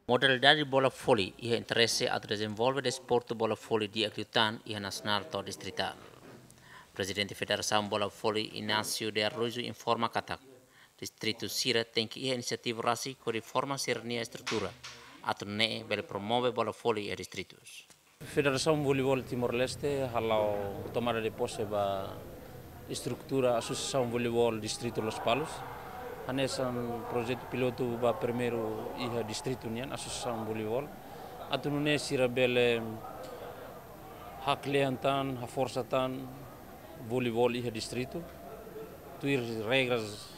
Modalidade de bola vôlei e interesse a desenvolver desporto bola vôlei de Acliutan e nacional to distrital. Presidente da Federação Bola Vôlei Inácio de Arrojo informa que Distrito Sira tem que iniciativa rasi com reforma sernia estrutura, atune bele promove bola vôlei e distritos. Federação Voleibol Timor-Leste halau tomada de posse ba estrutura Associação Voleibol Distrito Los Palos. Hanesan projeto piloto ba primeiro iha distrito nian Associação Voleibol. Atunune sira bele hakleantan, haforsatan voleibol iha distrito. Tuir regras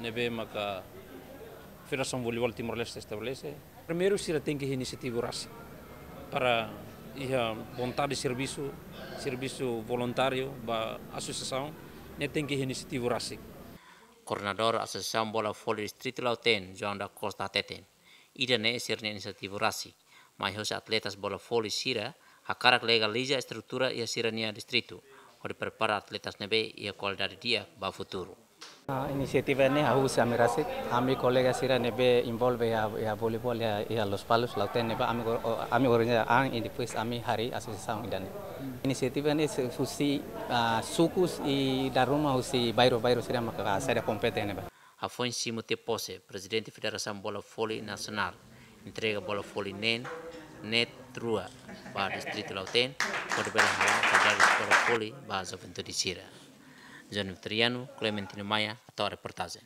nebe maka Federação Voleibol Timor-Leste estabelece. Primeiro sira tem que iniciativa rasi para ia vontade de serviço voluntário da associação, né tem que iniciativa rasi. Coordenador Associação Bola Vôlei Distrito Lauten, João da Costa Teten, ida ne ser iniciativa rasi, mas os atletas bola vôlei sira hakarak legaliza estrutura e a sirania distrito, onde prepara atletas nebe e a qualidade dia ba futuro. Inisiativa ini harus kami rasa, kami kolega sira nebe involve ya voleibol ya Los Palos Lauten nebe kami orangnya ang ini pues kami hari asosiasi dan inisiativa ini susi sukus i daruma susi bairo sira maka saya kompeten nebe. Afonso Simute Pose, Presidente da Federação Bola Vôlei Nacional, entrega bola vôlei net trua para Distrito Lauten, por bela halang pada bola vôlei para Juventude Sira. João Vitoriano, Clementino Maia, atau reportagem.